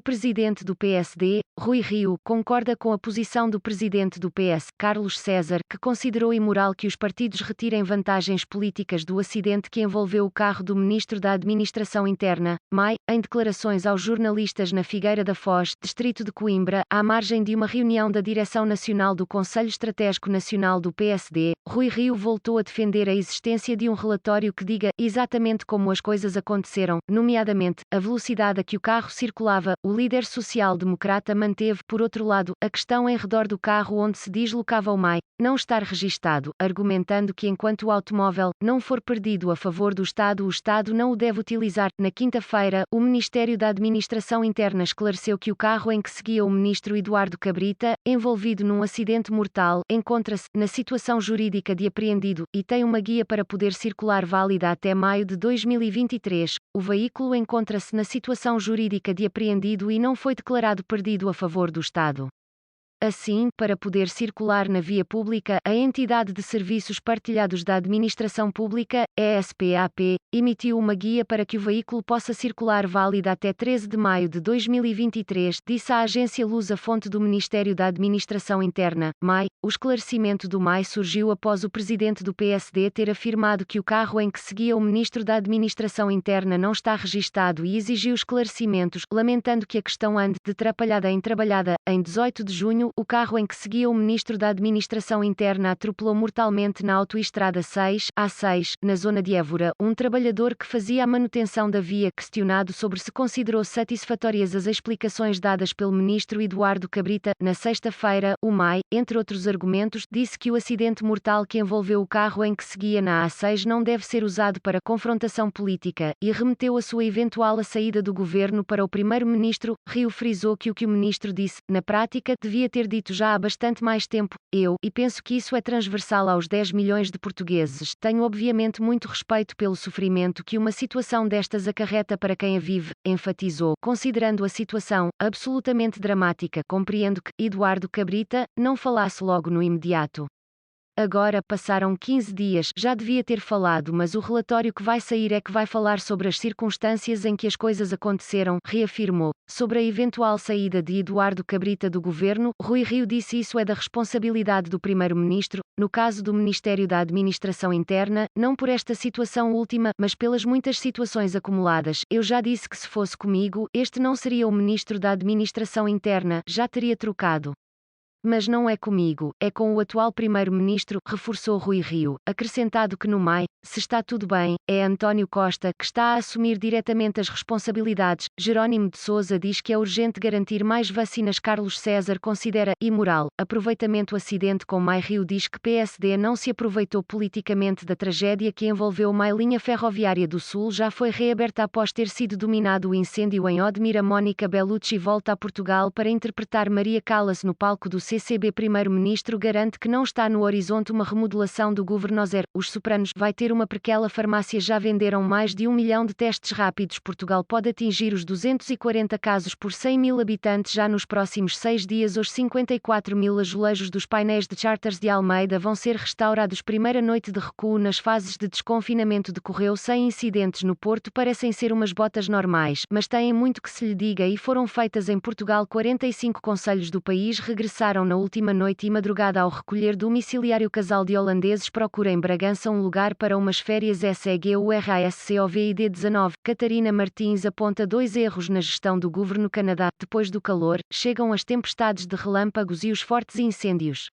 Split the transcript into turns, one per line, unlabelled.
O presidente do PSD, Rui Rio, concorda com a posição do presidente do PS, Carlos César, que considerou imoral que os partidos retirem vantagens políticas do acidente que envolveu o carro do ministro da Administração Interna, MAI, em declarações aos jornalistas na Figueira da Foz, distrito de Coimbra, à margem de uma reunião da Direção Nacional do Conselho Estratégico Nacional do PSD, Rui Rio voltou a defender a existência de um relatório que diga exatamente como as coisas aconteceram, nomeadamente, a velocidade a que o carro circulava. O líder social-democrata manteve, por outro lado, a questão em redor do carro onde se deslocava o MAI não estar registado, argumentando que enquanto o automóvel não for perdido a favor do Estado, o Estado não o deve utilizar. Na quinta-feira, o Ministério da Administração Interna esclareceu que o carro em que seguia o ministro Eduardo Cabrita, envolvido num acidente mortal, encontra-se na situação jurídica de apreendido e tem uma guia para poder circular válida até maio de 2023. O veículo encontra-se na situação jurídica de apreendido e não foi declarado perdido a favor do Estado. Assim, para poder circular na via pública, a Entidade de Serviços Partilhados da Administração Pública, ESPAP, emitiu uma guia para que o veículo possa circular válida até 13 de maio de 2023, disse a agência Lusa, fonte do Ministério da Administração Interna, MAI. O esclarecimento do MAI surgiu após o presidente do PSD ter afirmado que o carro em que seguia o ministro da Administração Interna não está registado e exigiu esclarecimentos, lamentando que a questão ande de trapalhada em trabalhada. Em 18 de junho, o carro em que seguia o ministro da Administração Interna atropelou mortalmente na autoestrada 6, A6, na zona de Évora, um trabalhador que fazia a manutenção da via. Questionado sobre se considerou satisfatórias as explicações dadas pelo ministro Eduardo Cabrita, na sexta-feira, o MAI, entre outros argumentos, disse que o acidente mortal que envolveu o carro em que seguia na A6 não deve ser usado para confrontação política, e remeteu a sua eventual saída do governo para o primeiro-ministro. Rio frisou que o que o ministro disse, na prática, devia ter dito já há bastante mais tempo. E penso que isso é transversal aos 10 milhões de portugueses. Tenho obviamente muito respeito pelo sofrimento que uma situação destas acarreta para quem a vive, enfatizou. Considerando a situação absolutamente dramática, compreendo que Eduardo Cabrita não falasse logo no imediato. Agora passaram 15 dias, já devia ter falado, mas o relatório que vai sair é que vai falar sobre as circunstâncias em que as coisas aconteceram, reafirmou. Sobre a eventual saída de Eduardo Cabrita do governo, Rui Rio disse isso é da responsabilidade do primeiro-ministro, no caso do Ministério da Administração Interna, não por esta situação última, mas pelas muitas situações acumuladas. Eu já disse que se fosse comigo, este não seria o ministro da Administração Interna, já teria trocado. Mas não é comigo, é com o atual primeiro-ministro, reforçou Rui Rio, acrescentado que no MAI, se está tudo bem, é António Costa que está a assumir diretamente as responsabilidades. Jerónimo de Sousa diz que é urgente garantir mais vacinas. Carlos César considera imoral aproveitamento. Acidente com MAI. Rio diz que PSD não se aproveitou politicamente da tragédia que envolveu MAI. Linha ferroviária do Sul já foi reaberta após ter sido dominado o incêndio em Odmira. Mónica Bellucci volta a Portugal para interpretar Maria Callas no palco do CCB. Primeiro-ministro garante que não está no horizonte uma remodelação do Governozer. Os Sopranos vai ter uma prequela. Farmácia já venderam mais de 1 milhão de testes rápidos. Portugal pode atingir os 240 casos por 100 mil habitantes já nos próximos 6 dias. Os 54 mil azulejos dos painéis de Charters de Almeida vão ser restaurados. Primeira noite de recuo nas fases de desconfinamento decorreu sem incidentes no Porto. Parecem ser umas botas normais, mas têm muito que se lhe diga e foram feitas em Portugal. 45 concelhos do país regressaram na última noite e madrugada ao recolher domiciliário. Casal de holandeses procura em Bragança um lugar para umas férias. SEGURASCOVID-19. Catarina Martins aponta 2 erros na gestão do governo. Canadá. Depois do calor, chegam as tempestades de relâmpagos e os fortes incêndios.